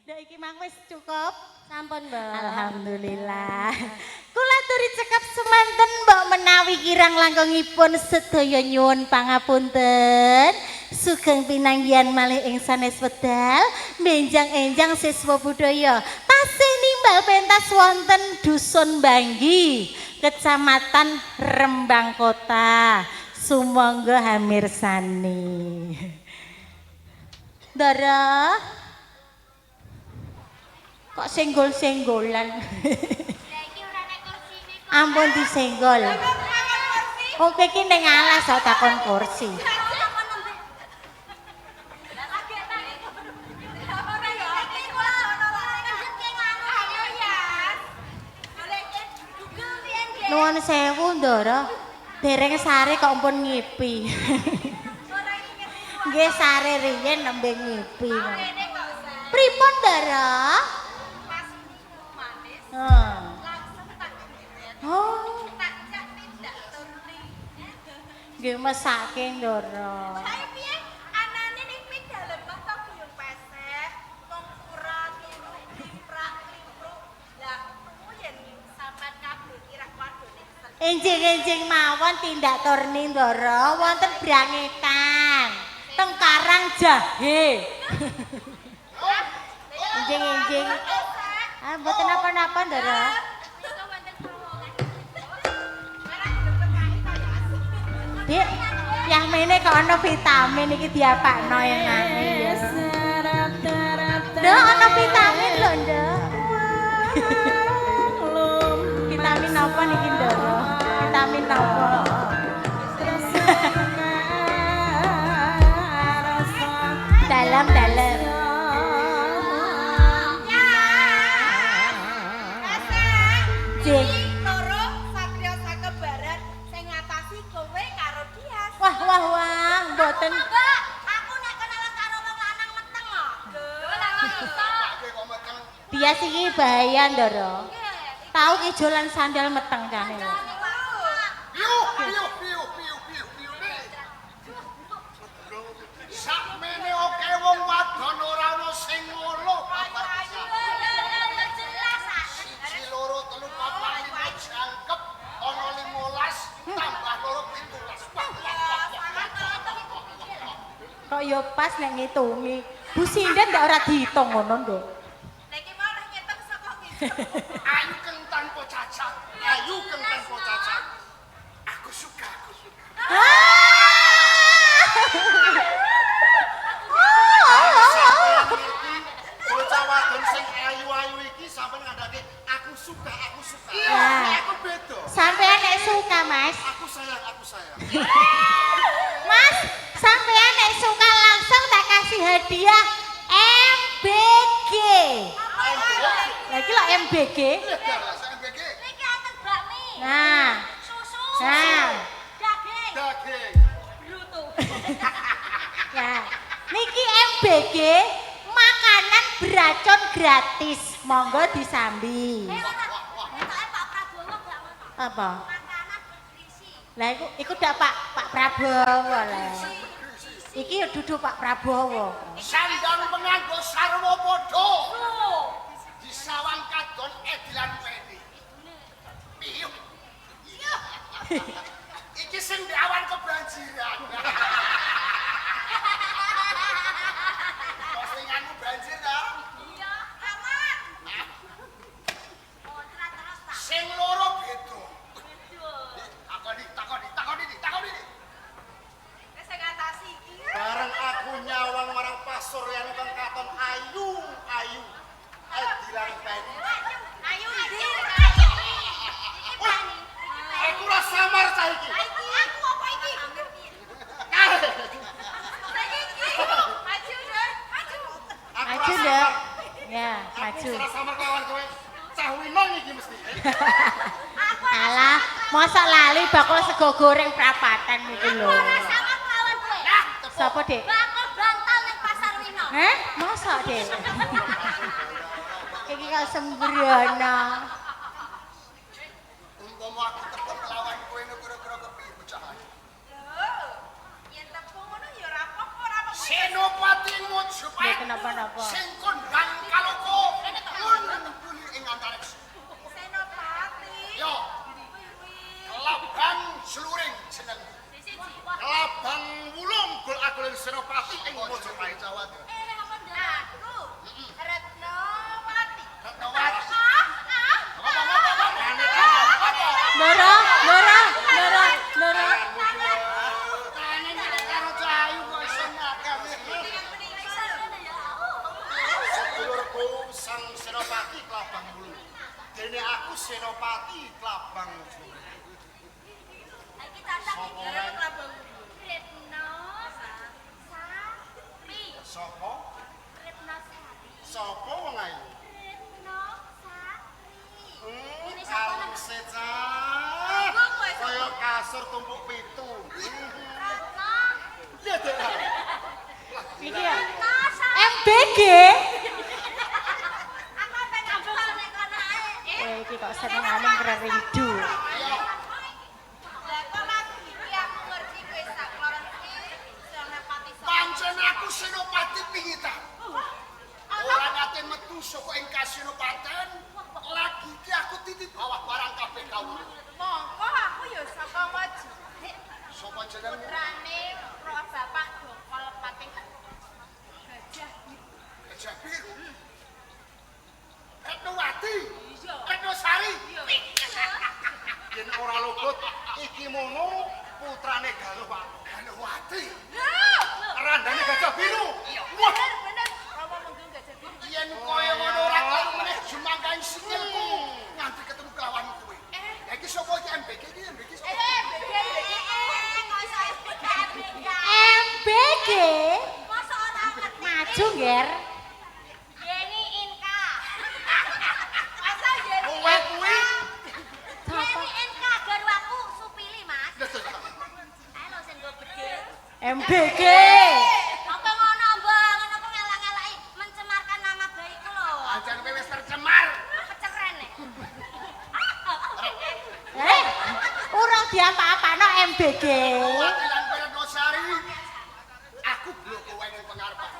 Dah iki mang wis cukup. Sampun, Mbak. Alhamdulillah. Kula aturi cekap semanten mbok menawi kirang langkungipun sedaya nyuwun pangapunten. Sugeng pinanggihan malih ing sanes wedal benjang-enjang siswa budaya. Tasih nimbal pentas wonten Dusun Banggi, Kecamatan Rembang Kota. Sumangga hamirsani. Dara kok senggol-senggolan. Ampun disenggol. Oke iki ning alas kok takon kursi. Nuwun sewu, Ndara. Dereng sare kok ampun ngipi. Nggih sare riyen nembe ngipi. Pripun, Ndara? Oh. Nggih mesake, Ndara. Saya piye anane ning mik dalem to guyung pesek, wong pura kiru kiprak kipruk. Lah krungu yen sampean kabeh kirah wadone Enjing-enjing mawon tindak turni Ndara wonten brangekan teng Karang Jahe. Enjing-enjing. Ah mboten napa-napa Ndara. Dik, yang mene kok ana vitamin iki diapakno enake ya. Nduk ana vitamin lho, Nduk. Vitamin apa niki, Ndara? Vitamin apa? Dalam. Jing. loro satria sakebaran sing ngatasi kowe karo Dias. Wah, mboten. Mbak, aku nek kenalan karo wong lanang meteng kok. Dia iki bahaya, Ndara. Tahu ijolan sandal meteng jane. Sakmene oke wong wadon ora ono sing ngono. Siji loro telu papat lima jangkep ono 15 tambah loro 17. Kok yo pas nek ngitungi. Bu Sinden ndak ora diitung ngono, Nduk. Nek mau ora ngitung saka ngitung. Ayu keng tanpa cacat. Ayu keng tanpa cacat. Aku suka. Sampeyan ngerti bocah wadon sing ayu-ayu iki sampeyan ngandake aku suka. Nah. Aku beda. Sampean nek suka, Mas. Aku sayang. Mas, sampean nek suka langsung tak kasih hadiah MBG. Lagi lo MBG. SMBG. Niki aten bakmi. Nah, Susu. Nah. Daging. Daging. Bluto. ya. Niki MBG makanan beracun gratis. Monggo disambi. Pak Prabowo gak ngono. Apa? Makanan bergizi. Lah iku dak Pak Prabowo lah. Iki ya duduk Pak Prabowo. Sandang penganggo sarwa padha. Disawang kadon edilan peni. Piyuk. Iki sing awan kebanjiran. Postinganmu banjir ta? Iya, aman. Oh, terus tak. Sing loro beda. Betul. Takoni. Wis ngatasi iki. Bareng aku nyawang marang pasuryan kang katon ayu. Edilan peni. Ayo ndi? Iki pani. Aku ora samar cah iki. Iki aku apa iki? Saiki iki. Maju, Dor. Maju. Maju, Nduk. Ya, maju. Aku ora samar lawan kowe. Cah winong iki mesti. Alah, mosok lali bakul sego goreng prapatan iki lho. Ora sama lawan kowe. Sapa, Dik? Bakal bantal ning pasar Wino. Mosok, Dik? Iki kok sembrono. Umpama aku tetep lawan kowe nek kira-kira kepiye bocah. Lho, yen tepung ngono ya ora apa-apa, ora apa-apa. Senopati Mojopahit. Kenapa-napa? Sing kondang kalau Sang Senopati Klabang Wulu. Dene aku Senopati Klabang Wulu. Iki cacak Sopo iki ren? Klabang Retno Sari. Sopo? Retno Sari. Sopo wong ayu? Retno Sari. Ini sapa Kalem nama? secah. Kok kowe Kaya kasur tumpuk pitu. Retno. Ya Dek. Iki ya. Retno Sari. MBG. Aku pengen ngambung nek kono ae. Iki kok senengane ngerindu. Lah kok lagi iki aku ngerti kowe sak kloron iki Senopati Sari. Pancen aku Senopati pingitan. Ora nate metu saka ing kasenopaten. Lagi iki aku titip bawah barang kabeh kawula. Monggo aku ya saka Mojo. Sapa jenengmu? Putrane Roh Bapak Dokol Pating Gajah. Gajah Biru. Retnowati. Iya. Retnosari. Iya. Yen ora luput iki mono putrane Galowati. Lho. Randane Gajah Biru. Wah, Bener bener. Apa mungkin Gajah Biru? yen kaya ngono ora karo meneh jumangkaing sikilku nganti ketemu kelawan kowe. Lah iki sapa iki MBG iki MBG sapa? Kok iso SPK? MBG. Masa ora ngerti? Maju, Ger. Yeni Inka. Masa Yeni Kowe kuwi Yeni Inka garwaku Supili, Mas. Lho, lho, lho. Halo sing go bedhe. MBG. Apa ngono, Mbak? Ngono kok ngelak-ngelaki mencemarkan nama baikku lho. Ajan kowe wis tercemar. Keceren nek. Urung diapa-apano MBG. Galowati lan Retnosari. Aku blok kowe ning pengarepan.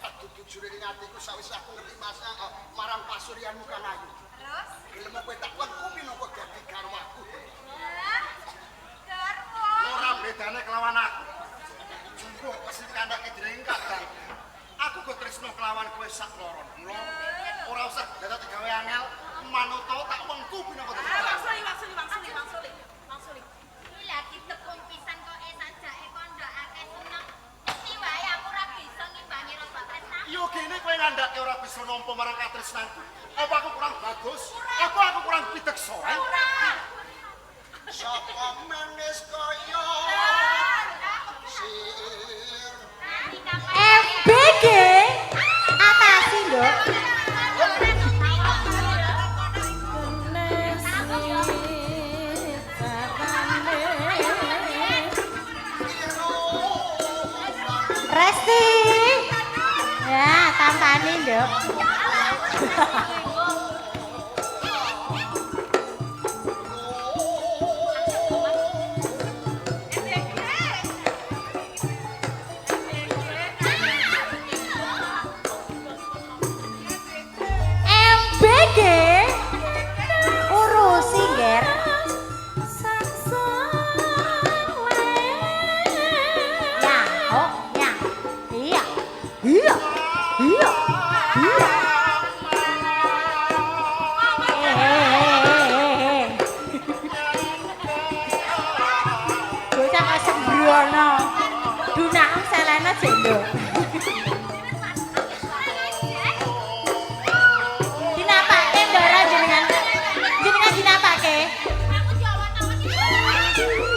Kadung tujune ning atiku sawise aku ngerti masa marang pasuryanmu Kang Ayu. Terus? Gelem kowe tak wengku minangka dadi garwaku. Lah. Garwo. Ora bedane kelawan aku. Jumbo pasti kandhake dening kadang. Aku go tresno kelawan kowe sak loron. Mula ora usah dadi gawe angel, manut tak wengku minangka dadi garwaku. Mangsuli. Iki lagi tepung pisan kok sajake kondo akeh seneng. Iki wae aku ora bisa ngimbangi rasa tresnamu. Yo kene kowe ngandhake ora bisa nampa marang katresnanku. Apa aku kurang bagus? Apa aku kurang piteksa? Ora. Sapa manis kaya sir. MBG. Atasi, Nduk. Resti. Ya, tampani, Nduk. MBG. Urusi, Ger. Ya, oh, ya. Iya. Iya. Iya. Iya. Bocah kok sembrono. Dunakmu selena jendo. Dinapake ndara jenengan. Jenengan dinapake?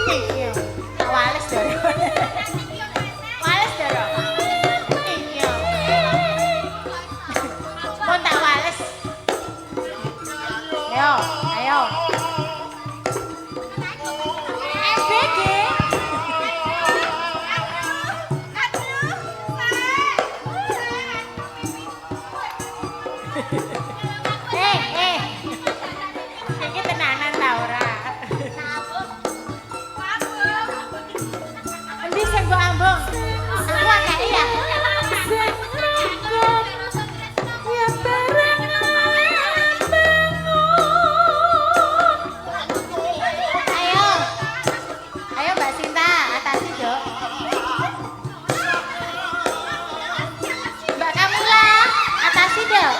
Iya. Tak wales ndara. Wales ndara. Iya. Pun tak wales. Ayo, ayo. MBG. Iki tenanan ta ora? Endi sing mbok ambung? Aku akeh ya. Ya bareng Ayo. Ayo Mbak Sinta, atasi, Dok. Mbak Kamula, atasi, Dok.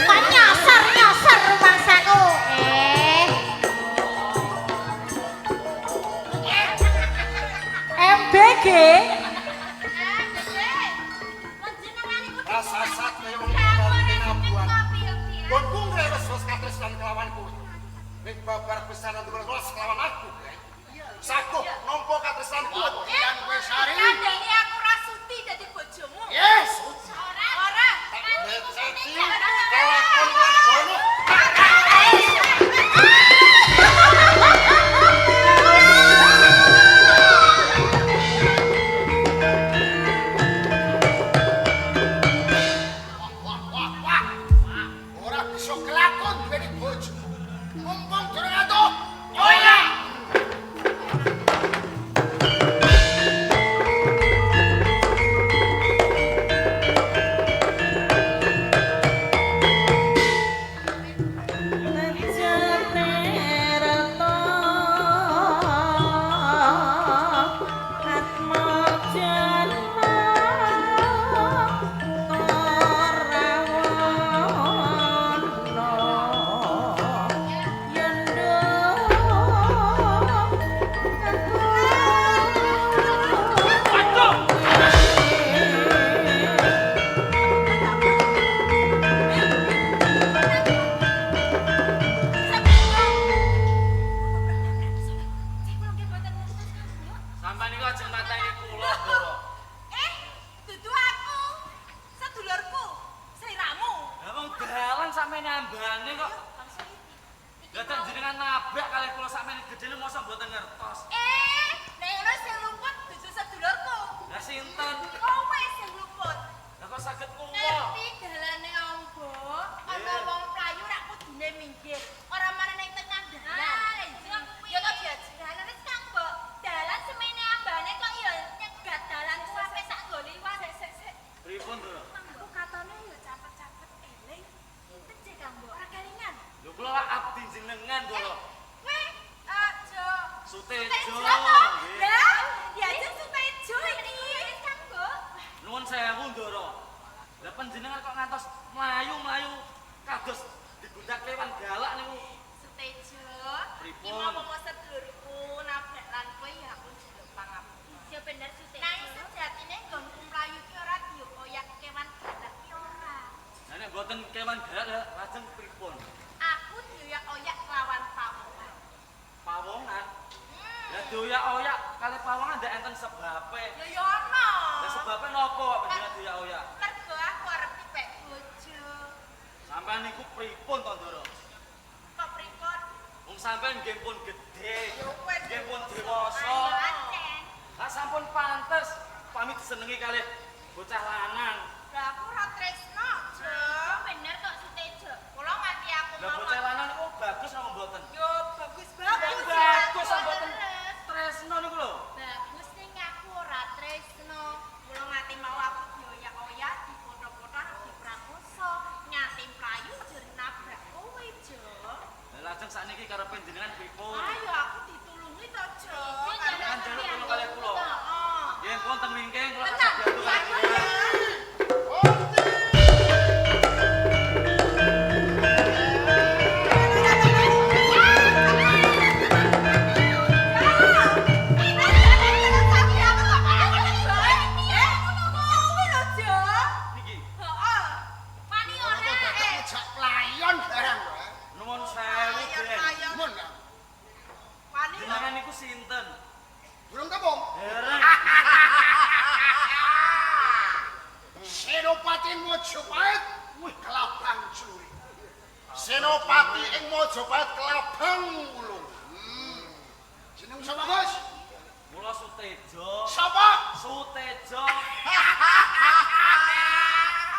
Kok nyosor rumangsaku. MBG. Rasasat kaya wong ngerti nabuan. Gonku ngremes wis katresnan kelawan kowe. Ning babar pisanan terus kelawan aku. Sakup nampa katresnan kowe. Yang kowe sari. Kandhane aku rasuti dadi bojomu. Yes. Ora. Beceti kelakon bono. Ora bisa kelakon duweni bojo. Mumpung durung atuh. Ora. Sampai niku aja mateni kula, Ndoro. Dudu aku. Sedulurku, sliramu. Lah wong dalan sampeyan ambane kok. Lah tak jenengan nabrak kalih kula sampeyan gedene mosok mboten ngertos. Nek ngono sing luput dudu sedulurku. Lah sinten? Kowe sing luput. Lah kok saged kula? Ngerti dalane ombo, ana wong playu rak kudune minggir. Ora marang ning tengah dalan. Ya to diajaran wis Kang, Mbok. Dalan semene ambane kok ya nyegat dalan sampe sak nggo liwat. Sik. Pripun, Ndoro? Aku katone ya cepet-cepet eling. Tece Kang, Mbok. Ora kelingan. Lho kula lak abdi jenengan, Ndoro. Kowe aja Sutejo. Lah, nggih. ya aja Sutejo iki. Kang, Mbok. Nuwun sewu, Ndoro. Lah panjenengan kok ngantos mlayu-mlayu kados digundak kewan galak niku. Sutejo. Pripun? Iki mau sedulurku nabrak lan kowe ya aku njaluk pangapunten. Iya bener Sutejo. Nanging sejatine nggonku mlayu ki ora dioyak kewan galak ki ora. Lah nek mboten kewan galak lajeng pripun? Aku dioyak-oyak kelawan pawongan. Pawongan. Lah dioyak-oyak kalih pawongan ndak enten sebabe. Ya ono. Lah sebabe napa kok panjenengan dioyak-oyak? Mergo aku arep dipek bojo. Sampeyan niku pripun to, Ndoro? Kok pripun? Wong sampeyan nggih pun gedhe. Ya wis. Nggih pun dewasa. Ayo aceng. Lah sampun pantes pamit disenengi kalih bocah lanang. Lah aku ora tresno, Jo. Bener kok Sutejo. Kula nganti aku Lah bocah lanang niku bagus napa mboten? Yo bagus Bagus mboten tresno niku lho. Bagus ning aku ora tresno. Kula nganti mau aku dioyak-oyak, dipoto-poto diprakoso, nganti mlayu jur nabrak kowe, Jo. Lah lajeng sakniki karepe jenengan pripun? Ayo aku ditulungi to, Jo. Jenengan jaluk kula kalih kula. Heeh. Nggih wonten wingking kula Tenan. saged bantu kalih kula. Niki Ora kok dadak ngejak playon barang wae. nuwun sewu, Den. Mun ya. Jenengan niku sinten? Durung tepung. Dereng. Senopati Mojopahit, wih kelabang curi. Senopati ing Mojopahit kelabang ulung. Jeneng sapa, Bos? Mula Sutejo. Sapa? Sutejo.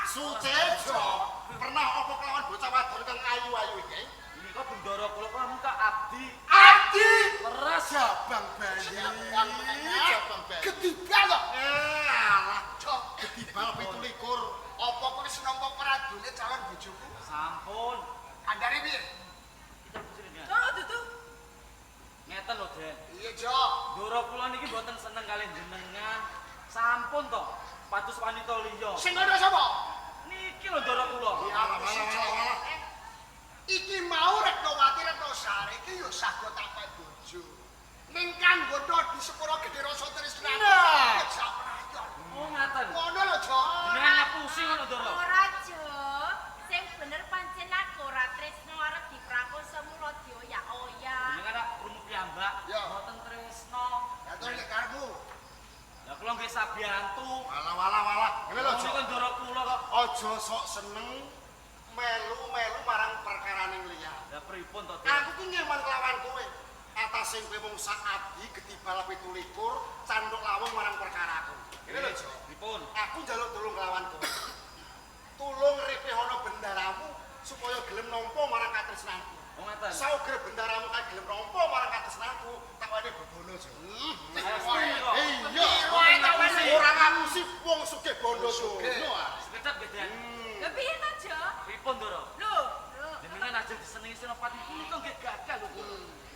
Sutejo. Pernah apa kelawan bocah wadon kang ayu-ayu iki? Nika bendoro kula kok muka abdi. Abdi. Leres. Jabang bayi. Jabang bayi. Gedibal to? Alah, cok, gedibal 17. Apa kowe wis nampa pradune calon bojoku? Sampun. Kandhane piye? Kita bujine ya. Dudu. Ngeten lho, Den. Iya, Jo. Ndoro kula niki mboten seneng kalih jenengan. Sampun to. Pados wanita liya. Sing ngono sapa? Iki lho ndara kula. Ya malah. Iki mau Retnowati Retnosari iki yo sago tapak bojo. Ning kanggo di sepuro gedhe rasa tresna. Nah. Sak prayon. Oh ngaten. Ngono lho, Jo. Jenengan pusing ngono ndara. Ora Jo, sing bener pancen aku ora tresno arep diprakosa mula dioyak-oyak. Jenengan rak krungu piyambak, Ya. mboten tresno. Ya to nek karepmu. Lah kula nggih sabiyantu. Walah. Ngene lho, Jo. Kok ndara kula kok. Aja sok seneng melu-melu marang perkaraning liya. Lah pripun to, Dik? Aku ki ngeman kelawan kowe. Atas sing kowe mung sak abdi getibal 17 canduk lawung marang perkaraku. Ngene lho, Jo. Pripun? Aku njaluk tulung kelawan kowe. Tulung repehono bendaramu supaya gelem nampa marang katresnanku. Oh ngaten. Sauger bendaramu kae gelem nampa marang katresnanku, tak wane bebono, Jo. Ayo setuju kok. Iya, Wae tak wani. ora ngapusi wong sugih bondo sugih. Sekedap nggih, Den. Lah piye to Jo? Pripun, Ndara? Lho, Jenengan aja disenengi senopati punika nggih gagal lho.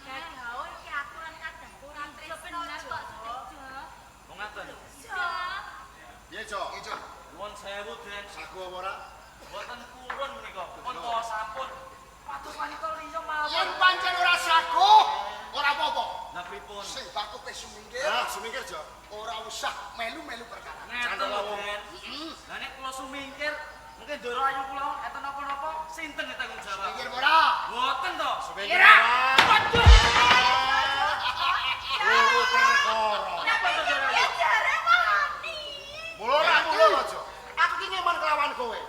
gagal iki aku lan kadang ora tresno kok Jo. Oh ngaten. Jo. Piye, Jo? Ijo. Nuwun sewu, Den. Sagu apa ora? Mboten purun menika. Pun sampun. Pados wanita liya mawon. Yen pancen ora sagu, ora apa-apa. Lah pripun? Sing baku kowe sumingkir. Sumingkir, Jo. Ora usah melu-melu perkara. Ngeten lho, Den. Lah nek kula sumingkir, mungkin Ndara ayu kula enten napa-napa, sinten sing tanggung jawab? Sumingkir ora? Mboten to. Sumingkir ora? Waduh. Loro perkara. Napa to, Ndara? Ya jare wani. Mula lho, Jo. Aku ki ngeman kelawan kowe.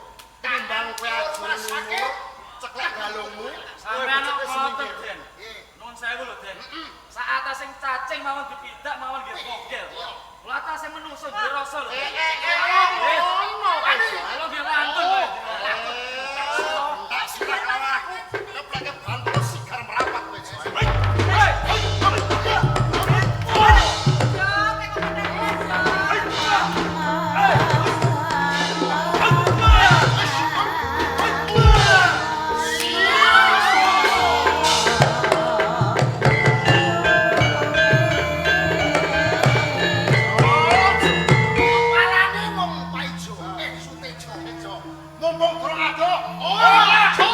Timbang kowe ajur ceklek galungmu. Sampeyan kok ngoten, sumingkir. Den. Nggih. Nuwun sewu lho, Den. Saat sing cacing mawon dipidak mawon nggih mogel. Kula atas sing menungso nggih rasa lho. Ngono kae. Kula nggih mantun lho. Tak sikat kelawan aku. Kepleke bantu sigar merapat kowe, Jo. Walane mung paijo, sutejo. Mumpung durung ado. Ora, Jo.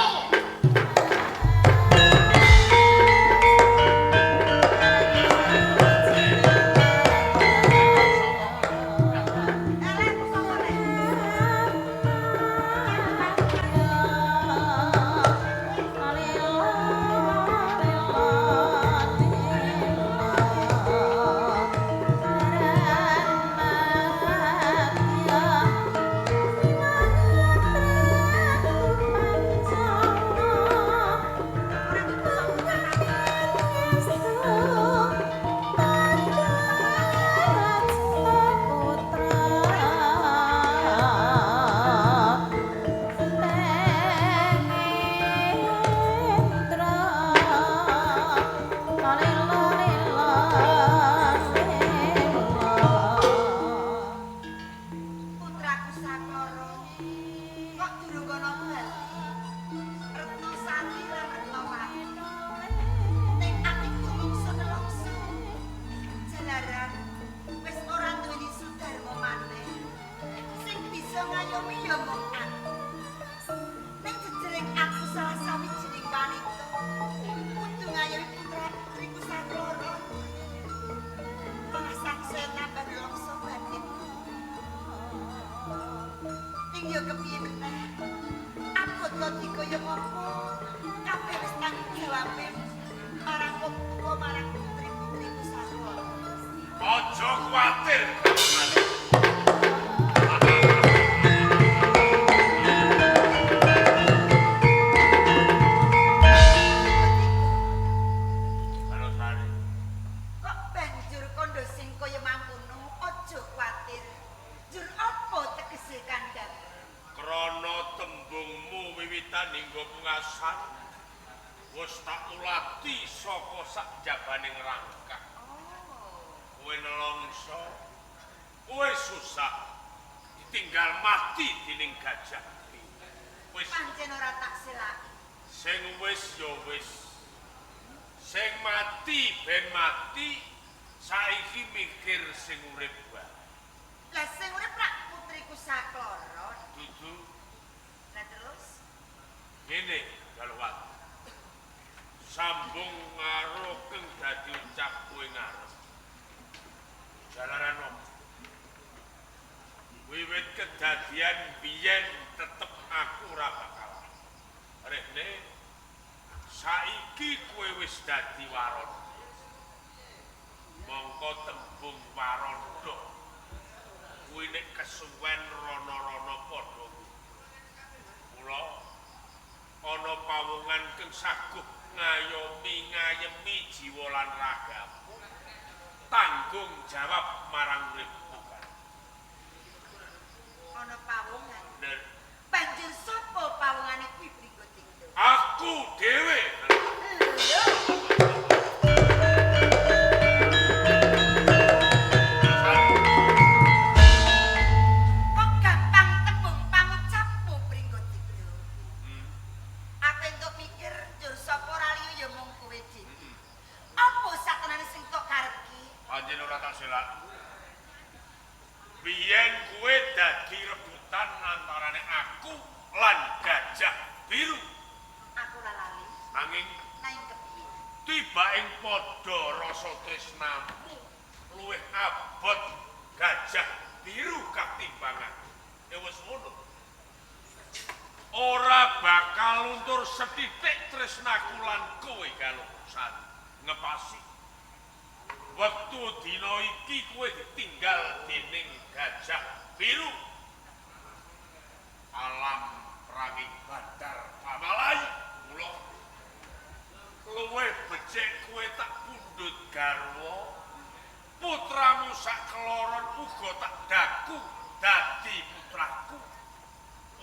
Putraku Sakara, kok durung ana bali? Retno Sati lan Retnowati. Ning atiku mungsu nelongso. Jalaran wis ora duweni sudarma maneh. Sing bisa ngayomi ya mung aku. Ning jejering aku salah sawijining wanita. Kudu ngayomi putra-putriku Sakara. Malah sangsaya nambah nelongso batin. Ning yo kepiye meneh? Abot kok digoyong apa? Kabeh wis tanggung jawabe marang wong tuwa marang putri-putriku Sakara. Ojo kuwatir. Halo Sari. Kok banjur kondo sing kaya mangkono? Aja kuwatir. Jur apa tegese kandhang? Krana tembungmu wiwitan hingga pungasan wis tak ulati saka sak jabaning rangka. Kowe nelongso, kowe susah, ditinggal mati dening gajah. Wis Pancen ora tak selaki. sing wis ya wis. Sing mati ben mati, saiki mikir sing urip wae. Lah sing urip rak putriku Saklara. Dudu Ngene, Galwat. Sambung karo kang dadi ucap kowe ngarep. Jalaran opo? Wiwit kedadian biyen tetep aku ora bakal. Rene saiki kowe wis dadi waron. Mongko tembung warondo. Kuwi nek kesuwen rono-rono padha. Mula ana pawongan kang saguh ngayomi ngayemi jiwa lan ragamu. Tanggung jawab marang uripmu. Ana pawongan. Bener. Banjur sapa pawongane kuwi Pringgo Tikto? Aku dhewe. Lho. Kok gampang tembung pangucapmu Pringgo Tikto? Aku entuk mikir njur sapa ora liya ya mung kowe dhewe. Apa sakenane sing tok karepki? Panjen ora tak selak. Biyen kowe dadi rebutan antarane aku lan Gajah Biru. Aku ora lali. Nanging Nang kepiye? tiba ing padha rasa tresnamu luwih abot Gajah Biru katimbangan. Ya wis ngono. Ora bakal luntur setitik tresnaku lan kowe kalungsan ngepasi. Waktu dina iki kowe ditinggal dening Gajah Biru. Alam ranging Bandar Pamalayu kula luwih becik kowe tak pundhut garwa. Putramu sak keloron uga tak daku dadi putraku.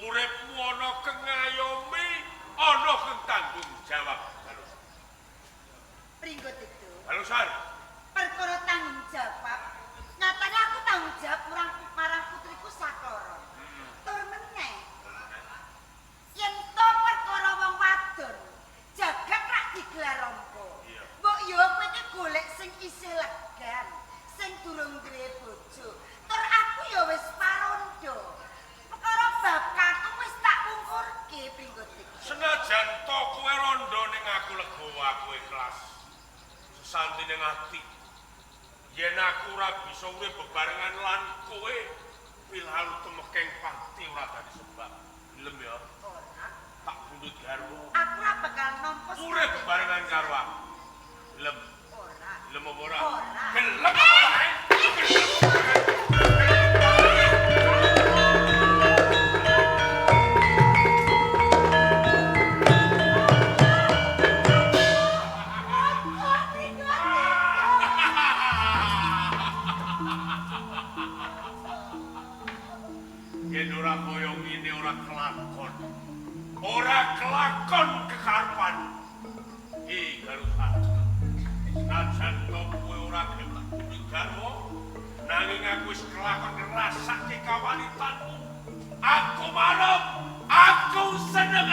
Uripmu ana kang ngayomi, ana kang tanggung jawab. Pringgo Tikto. Balusan. Perkara tanggung jawab. Nyatane aku tanggung jawab marang putriku sakloron. Tur meneh. Yen to perkara wong wadon, jagat rak digelar rompo. Mbok yo kowe iki golek sing isih legan, sing durung duwe bojo. Tur aku yo wis parondo. Perkara bakatku wis tak pungkurke Pringgo Tikto. Senajan to kowe rondo ning aku legowo aku ikhlas. Sesanti ning ati. Yen aku ora bisa urip bebarengan lan kowe, pilalu temekeng pati ora dadi sebab. Gelem ya? Ora. Tak pundhut garwa. Aku ora bakal nampa Urip bebarengan karo aku. Gelem. ora. Gelem apa ora? Ora. Gelem apa ora? Yen ora kaya ngene ora kelakon. Ora kelakon kekarepan. Garusan. Senajan to kowe ora gelem garwa, nanging aku wis kelakon ngrasake kawanitanmu. Aku manut, aku seneng.